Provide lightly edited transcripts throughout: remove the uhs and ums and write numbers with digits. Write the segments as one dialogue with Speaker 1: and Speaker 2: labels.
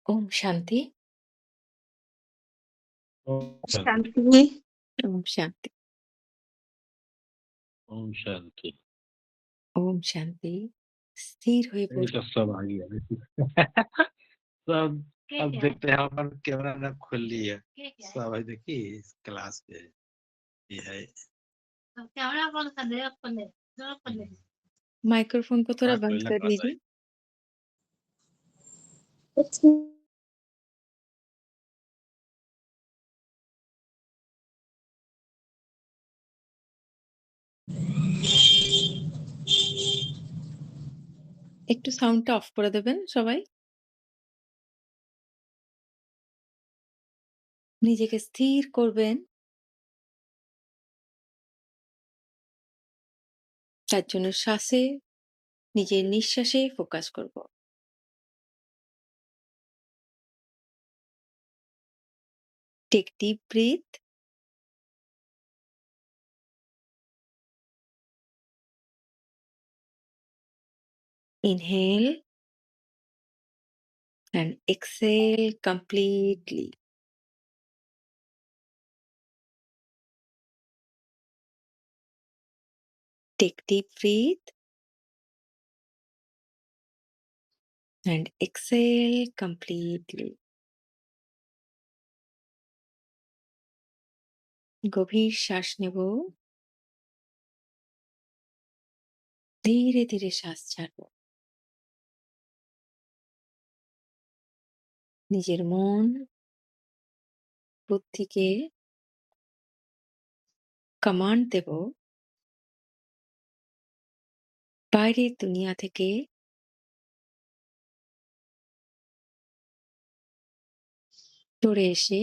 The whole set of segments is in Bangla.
Speaker 1: ওম শান্তি,
Speaker 2: ওম শান্তি,
Speaker 3: শান্তি।
Speaker 1: ওম শান্তি,
Speaker 2: ओम शांति।
Speaker 1: ওম শান্তি। স্থির হয়ে
Speaker 2: ये तो सब आ गया सब अब देखते हैं अपन कैमरा ना खुल ली है सब है देखिए इस क्लास पे ये है
Speaker 3: कैमरा बंद कर दे, अब खोले, दोनों खोले।
Speaker 1: माइक्रोफ़ोन को थोड़ा
Speaker 2: थोड़ा
Speaker 1: बंद
Speaker 2: खोलना
Speaker 1: कर
Speaker 2: पड़ता है
Speaker 1: लीजिए। একটু সাউন্ডটা অফ করে দেবেন সবাই। নিজেকে স্থির করবেন। তার জন্য শ্বাসে, নিজের নিঃশ্বাসে ফোকাস করব। Take deep breath, inhale and exhale completely. Take deep breath and exhale completely. গভীর শ্বাস নেব, ধীরে ধীরে শ্বাস ছাড়ব। নিজের মন, বুদ্ধিকে কমান্ড দেব, বাইরের দুনিয়া থেকে সরে এসে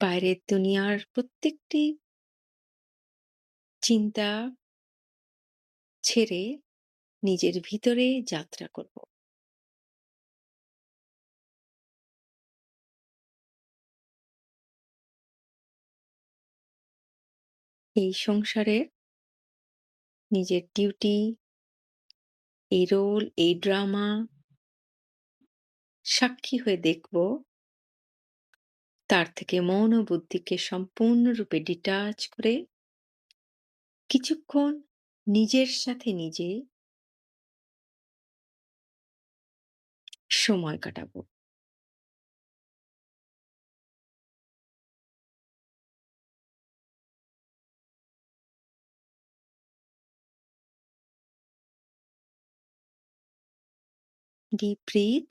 Speaker 1: বাইরের দুনিয়ার প্রত্যেকটি চিন্তা ছেড়ে নিজের ভিতরে যাত্রা করব। এই সংসারে নিজের ডিউটি, এই রোল, এই ড্রামা সাক্ষী হয়ে দেখব, তার থেকে মন ও বুদ্ধিকে সম্পূর্ণরূপে ডিটাচ করে কিছুক্ষণ নিজের সাথে নিজে সময় কাটাবো। Deep breath,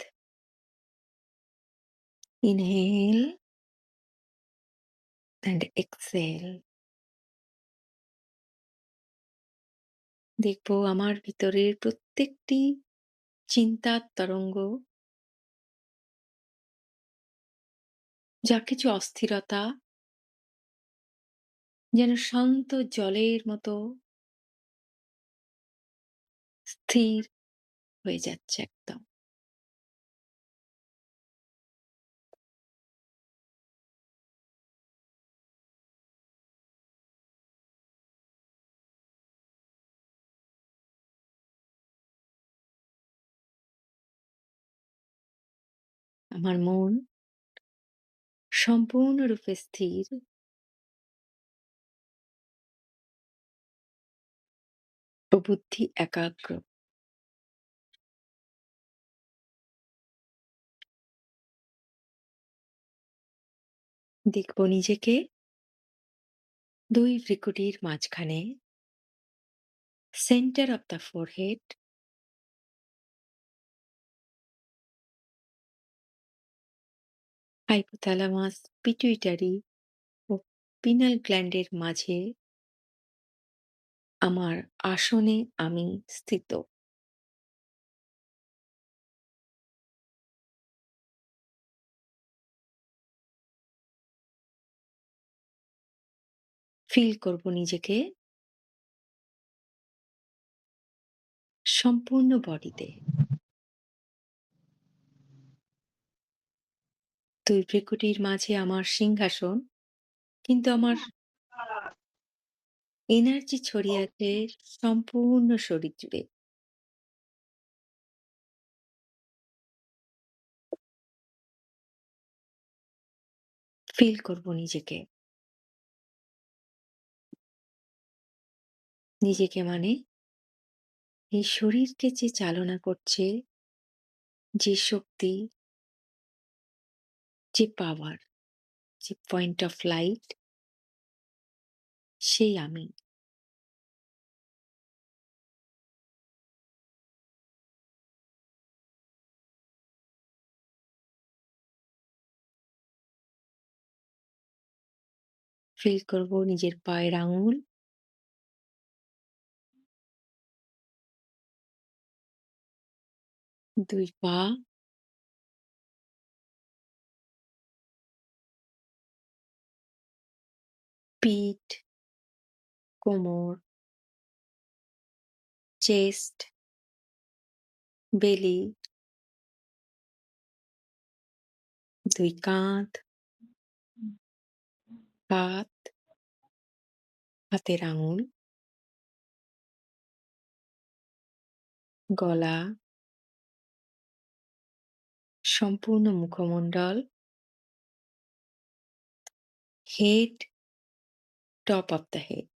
Speaker 1: inhale and exhale. দেখব আমার ভিতরের প্রত্যেকটি চিন্তার তরঙ্গ, যা কিছু অস্থিরতা যেন শান্ত জলের মতো স্থির হয়ে যাচ্ছে একদম। আমার মন সম্পূর্ণরূপে স্থির ও বুদ্ধি একাগ্র। দেখব নিজেকে দুই ভ্রুকুটির মাঝখানে, centre of the forehead, hypothalamus, pituitary ও পিনাল গ্ল্যান্ডের মাঝে আমার আসনে আমি স্থিত। ফিল করব নিজেকে সম্পূর্ণ বডিতে। দুই ভ্রুকুটির মাঝে আমার সিংহাসন, কিন্তু আমার এনার্জি ছড়িয়ে আছে সম্পূর্ণ শরীর জুড়ে। ফিল করব নিজেকে। নিজেকে মানে এই শরীরকে যে চালনা করছে, যে শক্তি, যে পাওয়ার, যে পয়েন্ট অফ লাইট, সেই আমি। ফিল করব নিজের পায়ের আঙুল, ২ পা, পিঠ, কোমর, চেস্ট, বেলি, ২ কাঁধ, হাত, হাতের আঙুল, গলা, সম্পূর্ণ মুখমণ্ডল, head, top of the head.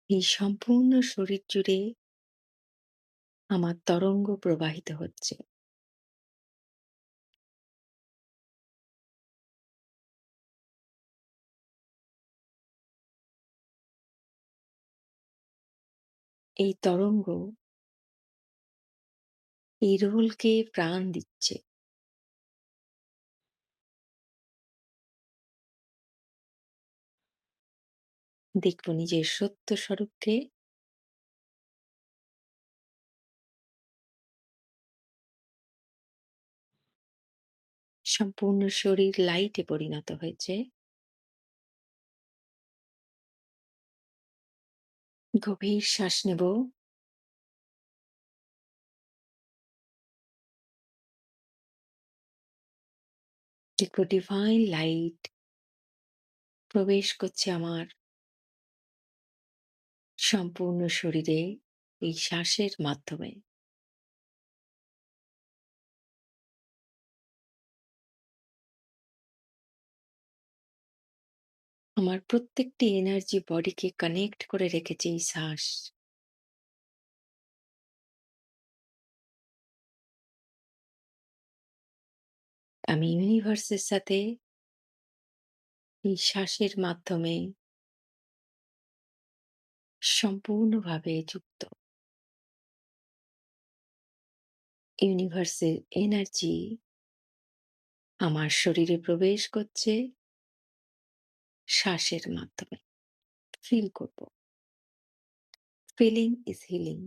Speaker 1: এই সম্পূর্ণ শরীর জুড়ে আমার তরঙ্গ প্রবাহিত হচ্ছে। এই তরঙ্গ এই রোলকে প্রাণ দিচ্ছে। দেখব নিজের সত্য স্বরূপকে, সম্পূর্ণ শরীর লাইটে পরিণত হয়েছে। গভীর শ্বাস নেব, দেখব ডিভাইন লাইট প্রবেশ করছে আমার সম্পূর্ণ শরীরে এই শ্বাসের মাধ্যমে। আমার প্রত্যেকটি এনার্জি বডিকে কানেক্ট করে রেখেছে এই শ্বাস। আমি ইউনিভার্সের সাথে এই শ্বাসের মাধ্যমে সম্পূর্ণভাবে যুক্ত। ইউনিভার্সের এনার্জি আমার শরীরে প্রবেশ করছে শ্বাসের মাধ্যমে। ফিল করব। Feeling is healing.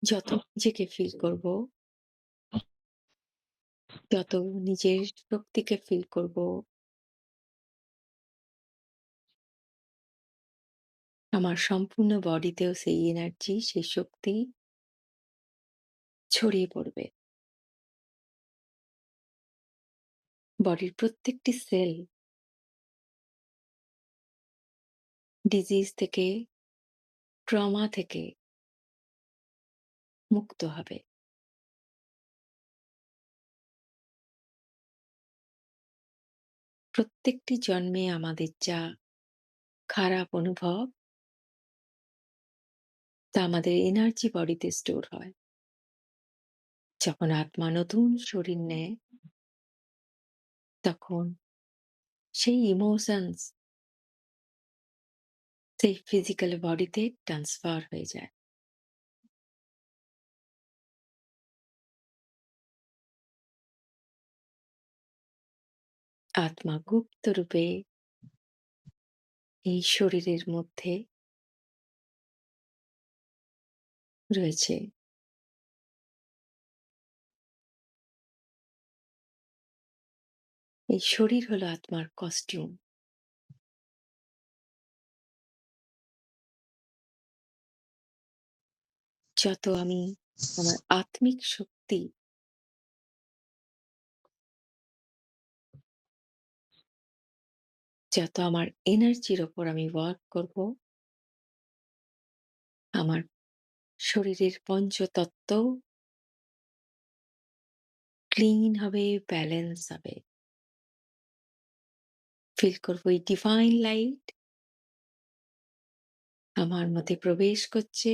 Speaker 1: যত নিজেকে ফিল করব, যত নিজের শক্তিকে ফিল করব, আমার সম্পূর্ণ বডিতেও সেই এনার্জি, সেই শক্তি ছড়িয়ে পড়বে। বডির প্রত্যেকটি সেল ডিজিজ থেকে, ট্রমা থেকে মুক্ত হবে। প্রত্যেকটি জন্মে আমাদের যা খারাপ অনুভব, তা আমাদের এনার্জি বডিতে স্টোর হয়। যখন আত্মা নতুন শরীর নেয়, তখন সেই ইমোশনস সেই ফিজিক্যাল বডিতে ট্রান্সফার হয়ে যায়। আত্মা গুপ্ত রূপে এই শরীরের মধ্যে রয়েছে। এই শরীর হলো আত্মার কস্টিউম। যত আমি আমার আত্মিক শক্তি, যত আমার এনার্জির ওপর আমি ওয়ার্ক করব, আমার শরীরের পঞ্চতত্ত্ব ক্লিন হবে, ব্যালেন্স হবে। ফিল করব এই ডিভাইন লাইট আমার মধ্যে প্রবেশ করছে।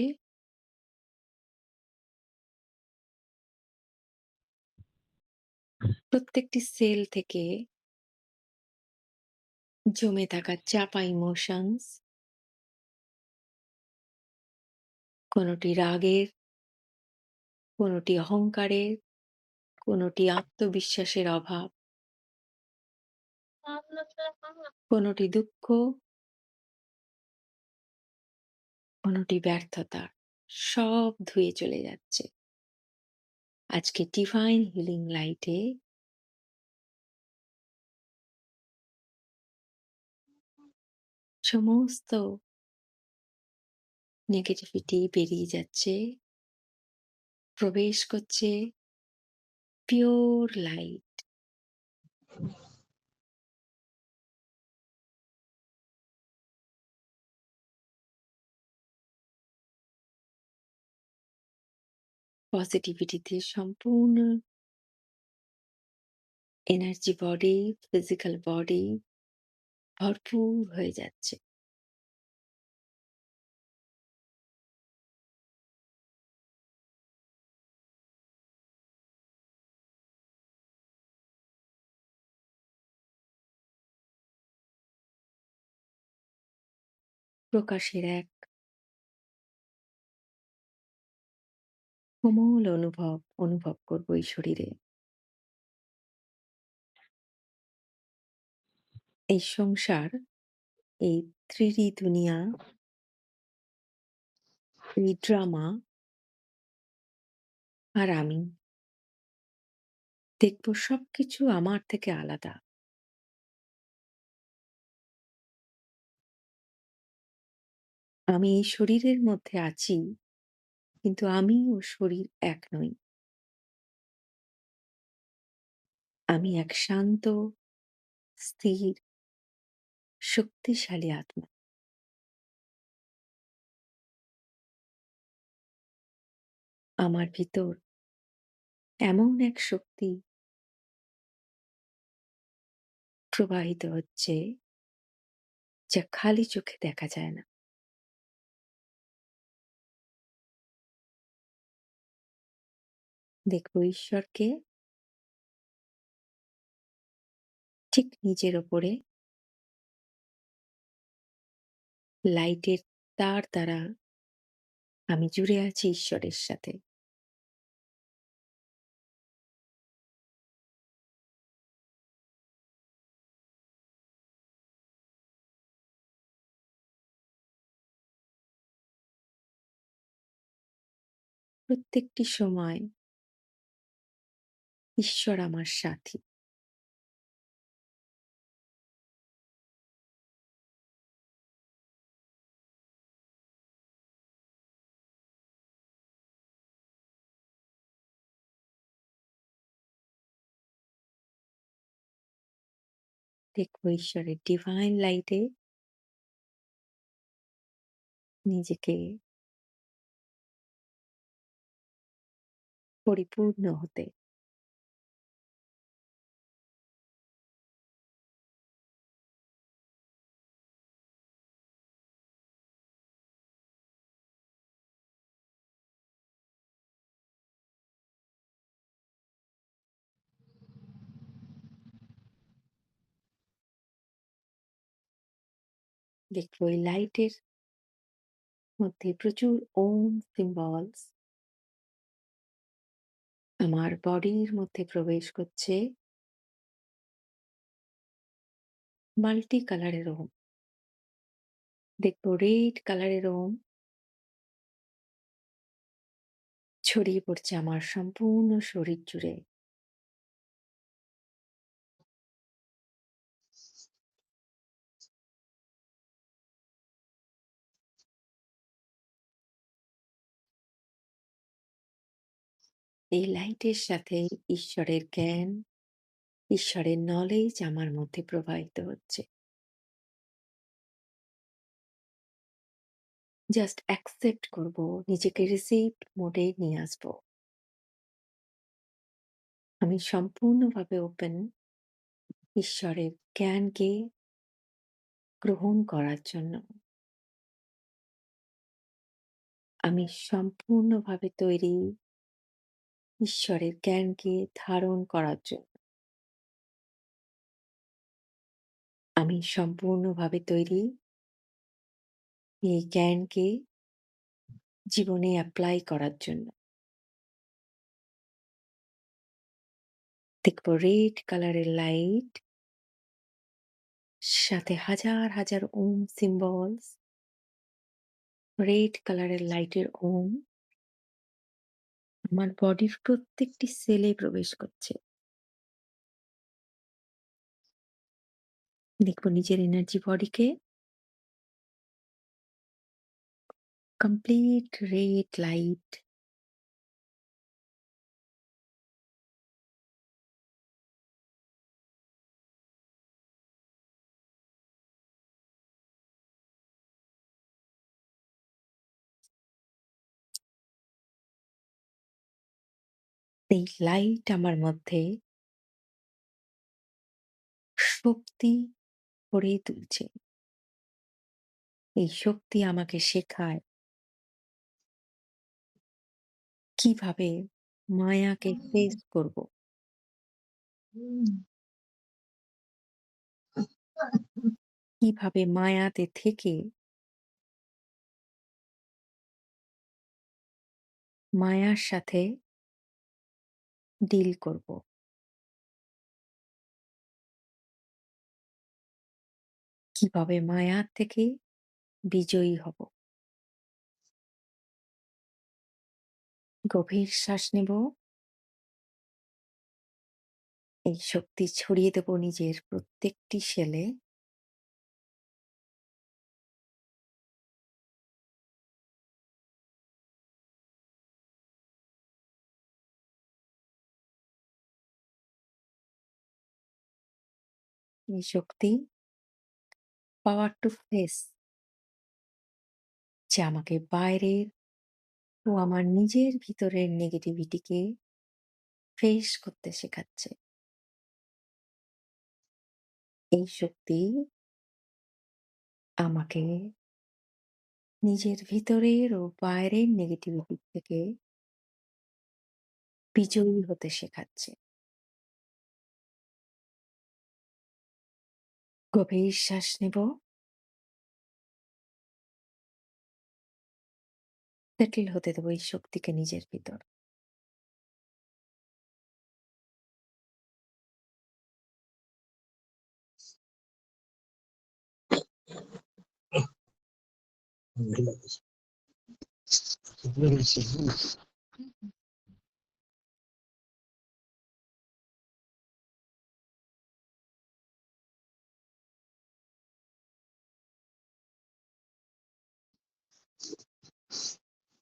Speaker 1: প্রত্যেকটি সেল থেকে জমে থাকা চাপা ইমোশনস, কোনটি রাগের, কোনটি অহংকারের, কোনটি আত্মবিশ্বাসের অভাব, কোনটি দুঃখ, কোনটি ব্যর্থতা, সব ধুয়ে চলে যাচ্ছে। আজকে ডিভাইন হিলিং লাইটে সমস্ত নেগেটিভিটি বেরিয়ে যাচ্ছে, প্রবেশ করছে পিওর লাইট। পজিটিভিটিতে সম্পূর্ণ এনার্জি বডি, ফিজিক্যাল বডি ভরপুর হয়ে যাচ্ছে। প্রকাশের এক কোমল অনুভব করব এই শরীরে। এই সংসার, এই 3D দুনিয়া, এই ড্রামা আর আমি দেখব সবকিছু আমার থেকে আলাদা। আমি এই শরীরের মধ্যে আছি, কিন্তু আমি ও শরীর এক নই। আমি এক শান্ত, স্থির, শক্তিশালী আত্মা। আমার ভিতর এমন এক শক্তি প্রবাহিত হচ্ছে যা খালি চোখে দেখা যায় না। দেখব ঈশ্বরকে ঠিক নিজের ওপরে লাইটের তার দ্বারা আমি জুড়ে আছি ঈশ্বরের সাথে। প্রত্যেকটি সময় ঈশ্বর আমার সাথী। দেখব ঈশ্বরের ডিভাইন লাইটে নিজেকে পরিপূর্ণ হতে। দেখব এই লাইটের মধ্যে প্রচুর ওম সিম্বলস আমার বডির মধ্যে প্রবেশ করছে। মাল্টি কালারের ওম। দেখব রেড কালারের ওম ছড়িয়ে পড়ছে আমার সম্পূর্ণ শরীর জুড়ে। এই লাইটের সাথে ঈশ্বরের জ্ঞান, ঈশ্বরের নলেজ আমার মধ্যে প্রবাহিত হচ্ছে। জাস্ট অ্যাকসেপ্ট করব, নিজেকে রিসিভড মোডে নিয়ে আসবো। আমি সম্পূর্ণভাবে ওপেন ঈশ্বরের জ্ঞানকে গ্রহণ করার জন্য। আমি সম্পূর্ণভাবে তৈরি ঈশ্বরের জ্ঞানকে ধারণ করার জন্য। আমি সম্পূর্ণভাবে তৈরি এই জ্ঞানকে জীবনে এপ্লাই করার জন্য। দেখব রেড কালারের লাইট, সাথে হাজার হাজার ওম সিম্বলস, রেড কালারের লাইটের ওম আমার বডির প্রত্যেকটি সেলে প্রবেশ করছে। দেখব নিজের এনার্জি বডিকে কমপ্লিট রেড লাইট এই লাইট আমার মধ্যে শক্তি ভরিয়ে তুলছে। এই শক্তি আমাকে শেখায় কিভাবে মায়াকে ফেস করব, কিভাবে মায়াতে থেকে মায়ার সাথে ডিল করব, কিভাবে মায়ার থেকে বিজয়ী হব। গভীর শ্বাস নেব, এই শক্তি ছড়িয়ে দেব নিজের প্রত্যেকটি সেলে। এই শক্তি পাওয়ার টু ফেস, যে আমাকে বাইরের ও আমার নিজের ভিতরের নেগেটিভিটিকে ফেস করতে শেখাচ্ছে। এই শক্তি আমাকে নিজের ভিতরের ও বাইরের নেগেটিভিটি থেকে বিজয়ী হতে শেখাচ্ছে। গভীর শ্বাস নেব, সেটেল হতে দেবো এই শক্তিকে নিজের ভিতর।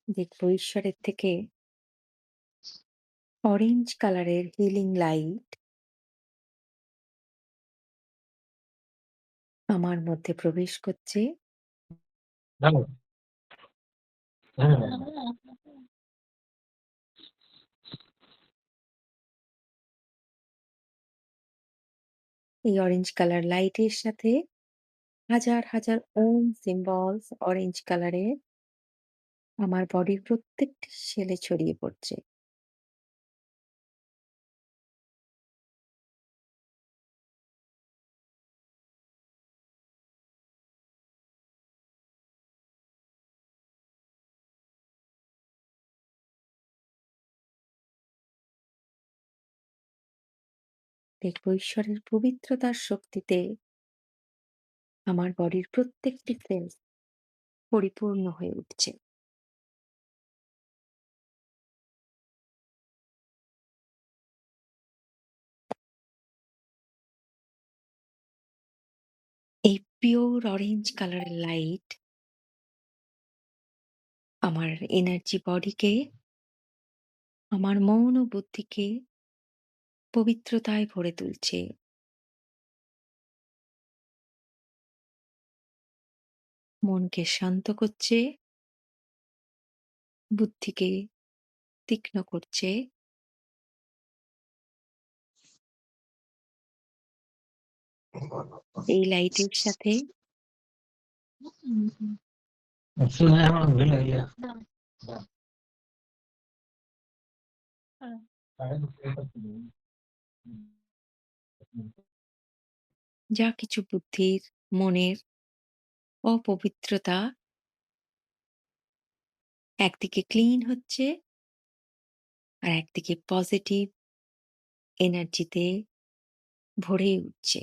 Speaker 1: দেখবো ঈশ্বরের থেকে অরেঞ্জ কালারের হিলিং লাইট আমার মধ্যে প্রবেশ করছে।
Speaker 2: হ্যাঁ, হ্যাঁ।
Speaker 1: এই অরেঞ্জ কালার লাইটের সাথে হাজার হাজার ওম সিম্বলস অরেঞ্জ কালারের আমার বডির প্রত্যেকটি সেলে ছড়িয়ে পড়ছে। দেখবো ঈশ্বরের পবিত্রতার শক্তিতে আমার বডির প্রত্যেকটি সেল পরিপূর্ণ হয়ে উঠছে। এই পিওর অরেঞ্জ কালারের লাইট আমার এনার্জি বডিকে, আমার মন ও বুদ্ধিকে পবিত্রতায় ভরে তুলছে। মনকে শান্ত করছে, বুদ্ধিকে তীক্ষ্ণ করছে, এই লাইটের সাথে যা কিছু বুদ্ধির, মনের অপবিত্রতা একদিকে ক্লিন হচ্ছে আর একদিকে পজিটিভ এনার্জিতে ভরে উঠছে।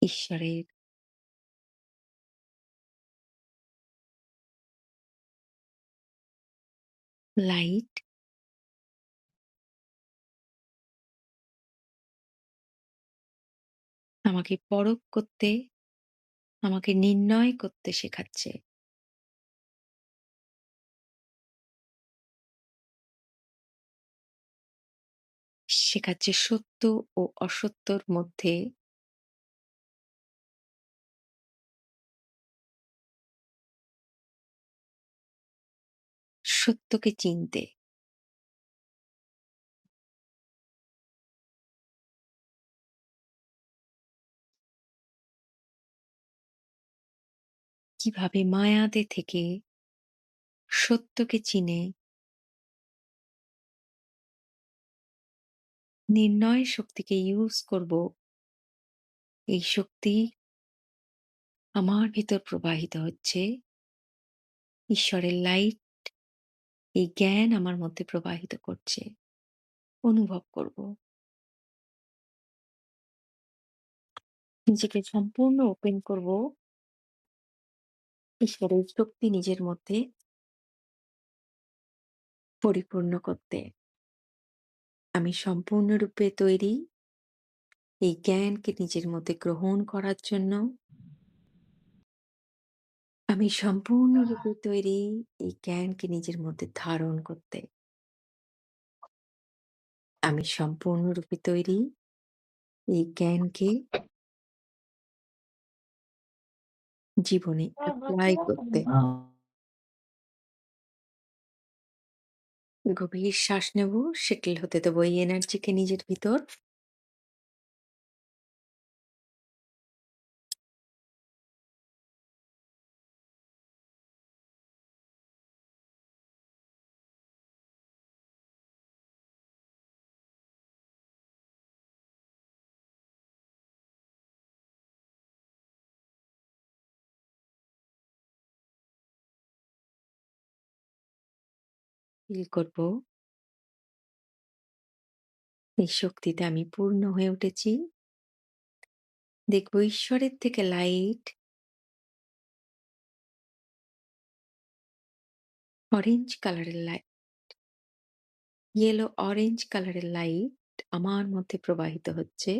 Speaker 1: ঈশ্বরের লাইট আমাকে পরখ করতে, আমাকে নির্ণয় করতে শেখাচ্ছে। শেখাচ্ছে সত্য ও অসত্যর মধ্যে সত্যকে চিনতে। কিভাবে মায়াতে থেকে সত্যকে চিনে নির্ণয় শক্তিকে ইউজ করব, এই শক্তি আমার ভিতর প্রবাহিত হচ্ছে। ঈশ্বরের লাইট এই জ্ঞান আমার মধ্যে প্রবাহিত করছে। অনুভব করব। নিজেকে সম্পূর্ণ ওপেন করব ঈশ্বরের শক্তি নিজের মধ্যে পরিপূর্ণ করতে। আমি সম্পূর্ণরূপে তৈরি এই জ্ঞানকে নিজের মধ্যে গ্রহণ করার জন্য। আমি সম্পূর্ণরূপে তৈরি এই জ্ঞানকে নিজের মধ্যে ধারণ করতে। আমি সম্পূর্ণরূপে তৈরি এই জ্ঞানকে জীবনে এপ্লাই করতে। গভীর শ্বাস নেব, সেটেল হতে দেবো এই এনার্জিকে নিজের ভিতর। ফিল করব এই শক্তিতে আমি পূর্ণ হয়ে উঠেছি। দেখব ঈশ্বরের থেকে লাইট অরেঞ্জ কালারের লাইট, ইয়েলো অরেঞ্জ কালারের লাইট আমার মধ্যে প্রবাহিত হচ্ছে।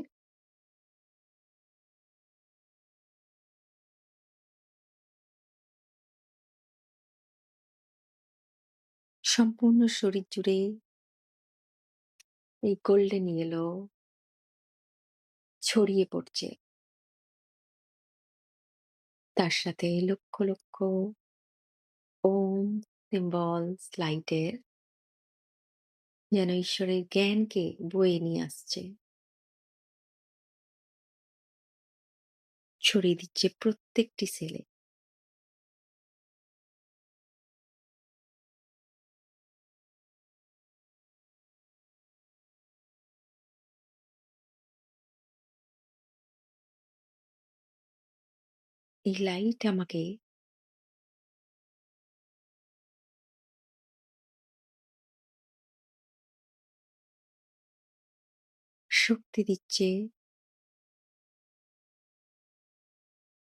Speaker 1: সম্পূর্ণ শরীর জুড়ে এই গোল্ডেন ইয়েলো ছড়িয়ে পড়ছে। তার সাথে লক্ষ লক্ষ ওম সিম্বলস লাইটের যেন ঈশ্বরের জ্ঞানকে বয়ে নিয়ে আসছে, ছড়িয়ে দিচ্ছে প্রত্যেকটি সেলে। এই লাইট আমাকে শক্তি দিচ্ছে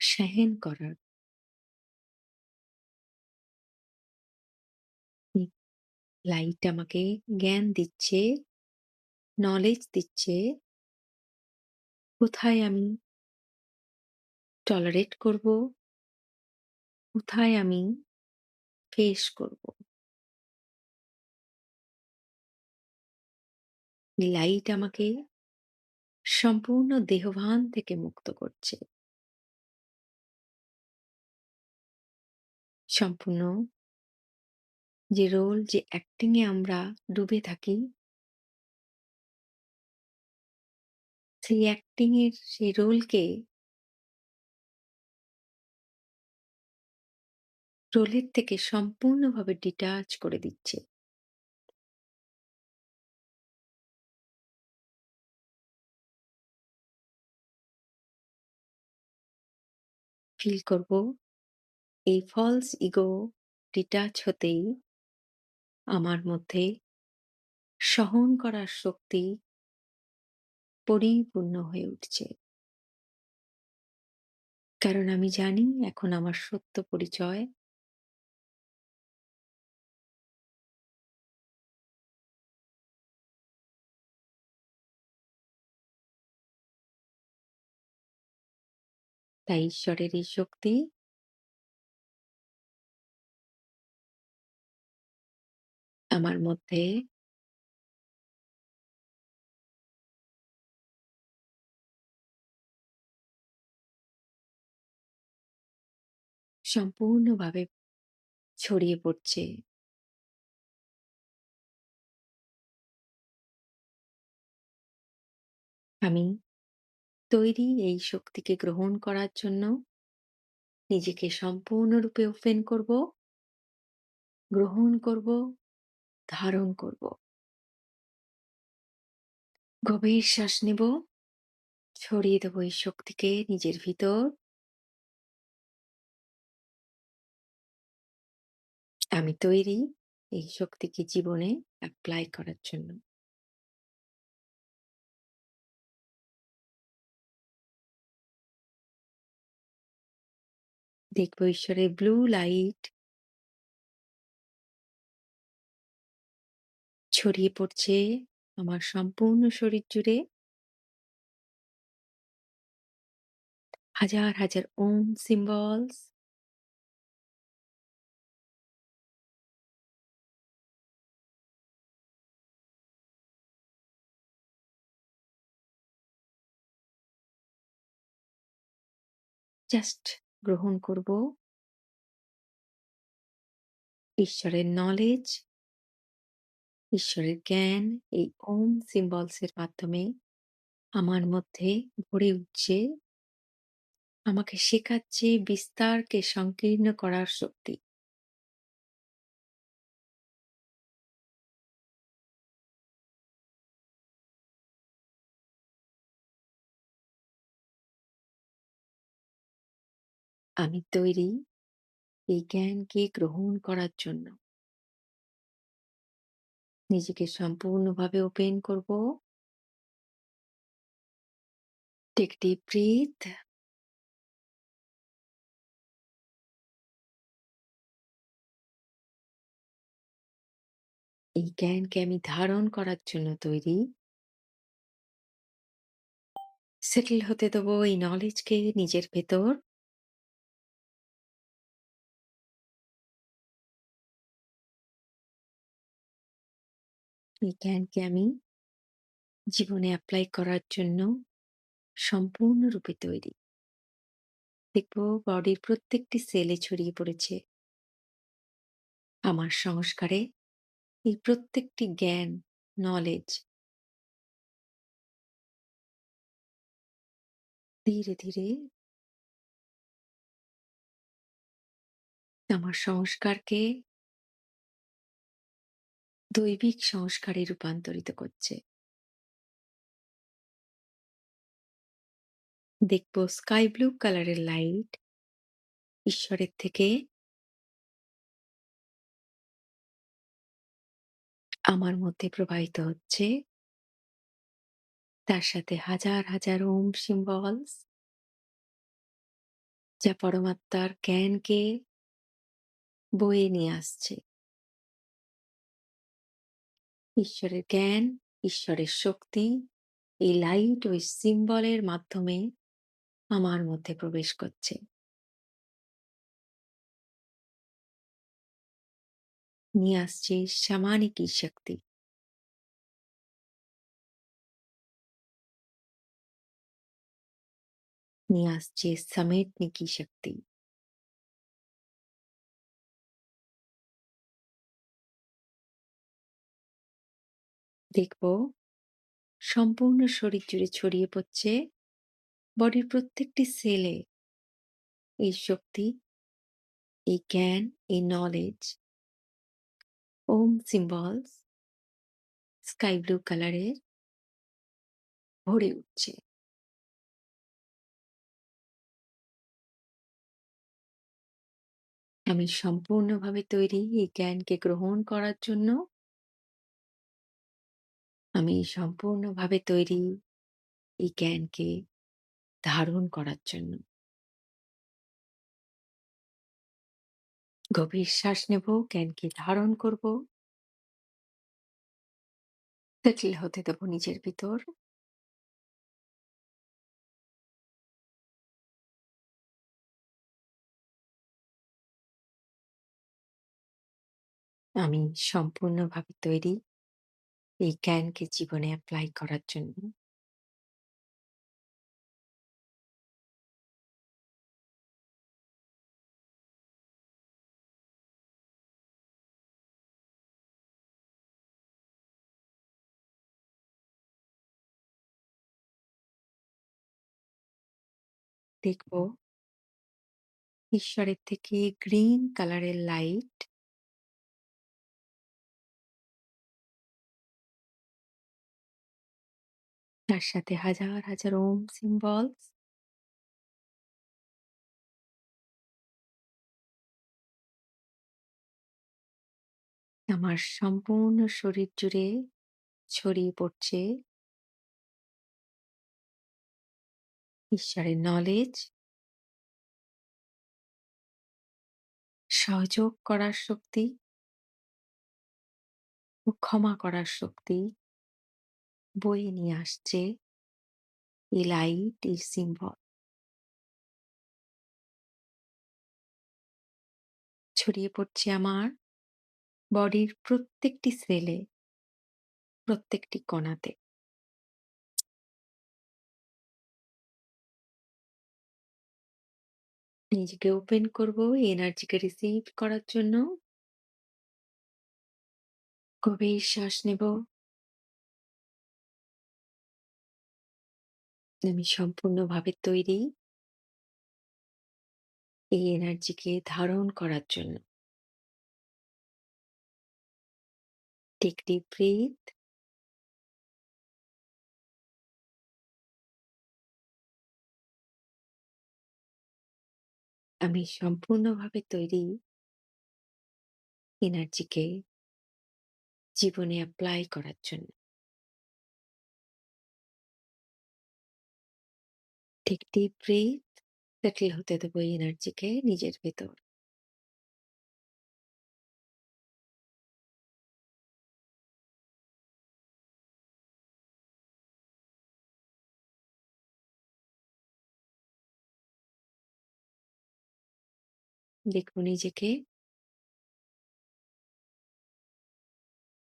Speaker 1: সহন করার। এই লাইট আমাকে জ্ঞান দিচ্ছে, নলেজ দিচ্ছে কোথায় আমি টলারেট করব, কোথায় আমি ফেস করব। এই লাইট আমাকে সম্পূর্ণ দেহভান থেকে মুক্ত করছে, সম্পূর্ণ যে রোল, যে অ্যাক্টিং এ আমরা ডুবে থাকি, সেই অ্যাক্টিং এর সেই রোলকে রোলের থেকে সম্পূর্ণভাবে ডিটাচ করে দিচ্ছে। ফিল করব এই ফলস ইগো ডিটাচ হতেই আমার মধ্যে সহন করার শক্তি পরিপূর্ণ হয়ে উঠছে। কারণ আমি জানি এখন আমার সত্য পরিচয়। তাই ঈশ্বরের এই শক্তি আমার মধ্যে সম্পূর্ণভাবে ছড়িয়ে পড়ছে। আমি তৈরি এই শক্তিকে গ্রহণ করার জন্য নিজেকে সম্পূর্ণরূপে ওপেন করব, গ্রহণ করব, ধারণ করব। গভীর শ্বাস নেব, ছড়িয়ে দেব এই শক্তিকে নিজের ভিতর। আমি তৈরি এই শক্তিকে জীবনে অ্যাপ্লাই করার জন্য। দেখব ঈশ্বরের ব্লু লাইট ছড়িয়ে পড়ছে আমার সম্পূর্ণ শরীর জুড়ে। হাজার হাজার ওম সিম্বলস জাস্ট গ্রহণ করব ঈশ্বরের নলেজ, ঈশ্বরের জ্ঞান এই ওম সিম্বলস এর মাধ্যমে আমার মধ্যে ভরে উঠছে, আমাকে শেখাচ্ছে বিস্তারকে সংকীর্ণ করার শক্তি। আমি তৈরি এই জ্ঞানকে গ্রহণ করার জন্য। নিজেকে সম্পূর্ণভাবে ওপেন করব। Take deep breath. এই জ্ঞানকে আমি ধারণ করার জন্য তৈরি। সেটেল হতে দেবো এই নলেজকে নিজের ভেতর। এই জ্ঞানকে আমি জীবনে অ্যাপ্লাই করার জন্য সম্পূর্ণরূপে তৈরি। দেখবো বডির প্রত্যেকটি সেলে ছড়িয়ে পড়েছে আমার সংস্কারে এই প্রত্যেকটি জ্ঞান, নলেজ ধীরে ধীরে আমার সংস্কারকে দৈবিক সংস্কারে রূপান্তরিত করছে। দেখবো স্কাই ব্লু কালারের লাইট ঈশ্বরের থেকে আমার মধ্যে প্রবাহিত হচ্ছে। তার সাথে হাজার হাজার ওম সিম্বলস যা পরমাত্মার জ্ঞানকে বয়ে নিয়ে আসছে। ঈশ্বরের জ্ঞান, ঈশ্বরের শক্তি এই লাইট ও সিম্বলের মাধ্যমে আমার মধ্যে প্রবেশ করছে। নিয়ে আসছে শামানিক শক্তি, নিয়ে আসছে সমেতনিকি শক্তি। দেখব সম্পূর্ণ শরীর জুড়ে ছড়িয়ে পড়ছে, বডির প্রত্যেকটি সেলে এই শক্তি, এই জ্ঞান, এই নলেজ, ওম সিম্বলস স্কাই ব্লু কালারের ভরে উঠছে। আমি সম্পূর্ণভাবে তৈরি এই জ্ঞানকে গ্রহণ করার জন্য। আমি সম্পূর্ণভাবে তৈরি এই জ্ঞানকে ধারণ করার জন্য। গভীর শ্বাস নেব, জ্ঞানকে ধারণ করব, সেটেল হতে দেব নিজের ভিতর। আমি সম্পূর্ণভাবে তৈরি এই জ্ঞানকে জীবনে অ্যাপ্লাই করার জন্য। দেখব ঈশ্বরের থেকে গ্রিন কালারের লাইট তার সাথে হাজার হাজার ওম সিম্বলস আমার সম্পূর্ণ শরীর জুড়ে ছড়িয়ে পড়ছে। ঈশ্বরের নলেজ, সহযোগ করার শক্তি ও ক্ষমা করার শক্তি বয়ে নিয়ে আসছে এই লাইট, এই সিম্বল ছড়িয়ে পড়ছে আমার বডির প্রত্যেকটি সেলে, প্রত্যেকটি কণাতে। নিজেকে ওপেন করব এই এনার্জিকে রিসিভ করার জন্য। গভীর শ্বাস নেব। আমি সম্পূর্ণভাবে তৈরি এই এনার্জিকে ধারণ করার জন্য। Take deep breath. আমি সম্পূর্ণভাবে তৈরি এনার্জিকে জীবনে অ্যাপ্লাই করার জন্য। Take deep breathe. সেটেল হতে দেবো এই এনার্জিকে নিজের ভেতর। দেখবো নিজেকে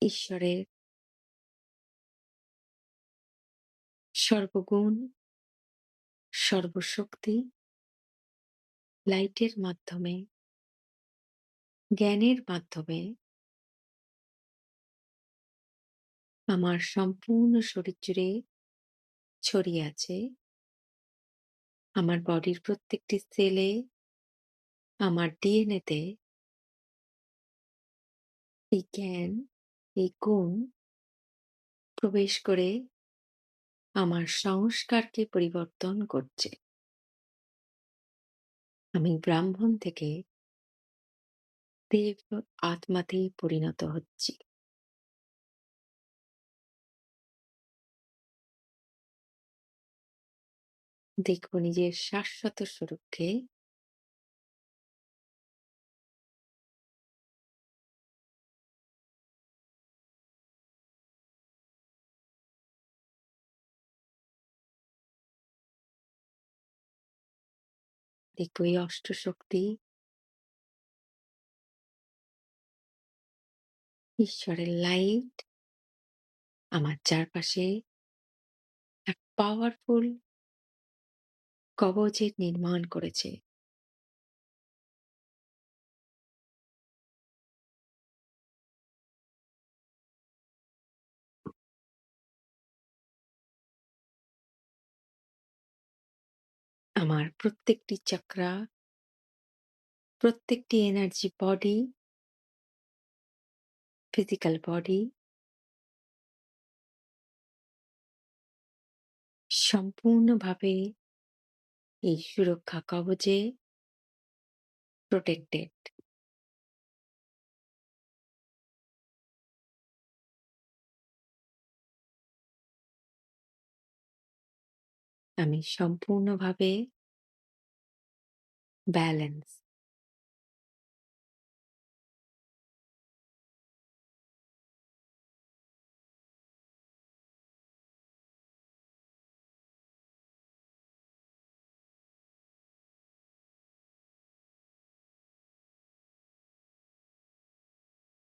Speaker 1: ঈশ্বরের সর্বগুণ, সর্বশক্তি, লাইটের মাধ্যমে, জ্ঞানের মাধ্যমে আমার সম্পূর্ণ শরীর জুড়ে ছড়িয়ে আছে। আমার বডির প্রত্যেকটি সেলে, আমার ডিএনএতে এই জ্ঞান, এই গুণ প্রবেশ করে আমার সংস্কারকে পরিবর্তন করছে। আমি ব্রাহ্মণ থেকে দেব আত্মাতে পরিণত হচ্ছি। দেখব নিজের শাশ্বত স্বরূপকে। দেখব এই অষ্টশক্তি, ঈশ্বরের লাইট আমার চারপাশে এক পাওয়ারফুল কবচের নির্মাণ করেছে। আমার প্রত্যেকটি চক্রা, প্রত্যেকটি এনার্জি বডি, ফিজিক্যাল বডি সম্পূর্ণভাবে এই সুরক্ষা কবচে প্রোটেক্টেড। আমি সম্পূর্ণভাবে ব্যালেন্স।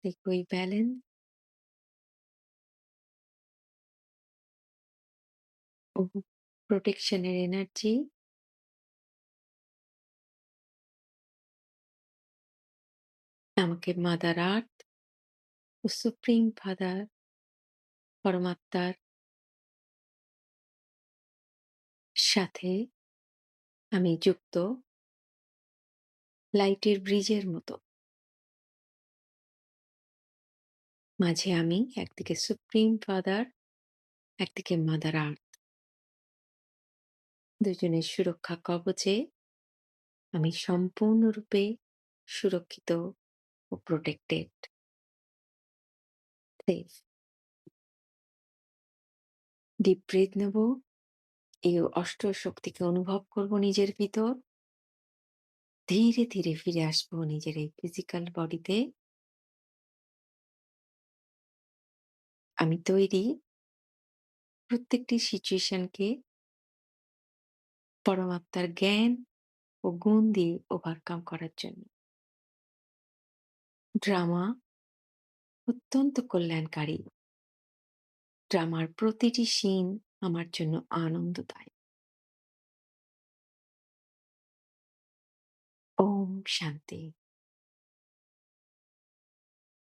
Speaker 1: দেখো এই ব্যালেন্স ও প্রোটেকশনের এনার্জি আমাকে মাদার আর্থ ও সুপ্রিম ফাদার পরমাত্মার সাথে আমি যুক্ত লাইটের ব্রিজের মতো। মাঝে আমি একদিকে সুপ্রিম ফাদার, একদিকে মাদার আর্থ, দুজনের সুরক্ষা কবচে আমি সম্পূর্ণরূপে সুরক্ষিত ও প্রোটেক্টেড, সেফ। ডিপ ব্রিথ নেব, এই অষ্ট শক্তিকে অনুভব করব নিজের ভিতর। ধীরে ধীরে ফিরে আসবো নিজের এই ফিজিক্যাল বডিতে। আমি তৈরি প্রত্যেকটি সিচুয়েশনকে পরমাত্মার জ্ঞান ও গুণ দিয়ে ওভারকাম করার জন্য। ড্রামা অত্যন্ত কল্যাণকারী। ড্রামার প্রতিটি সিন আমার জন্য আনন্দদায়ক। ওম শান্তি।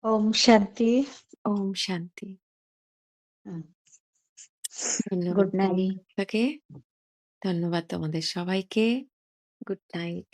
Speaker 4: ওম শান্তি।
Speaker 1: ওম শান্তি। ধন্যবাদ
Speaker 4: গুড নাইট।
Speaker 1: পরমাত্মাকে, ধন্যবাদ তোমাদের সবাইকে। Good night.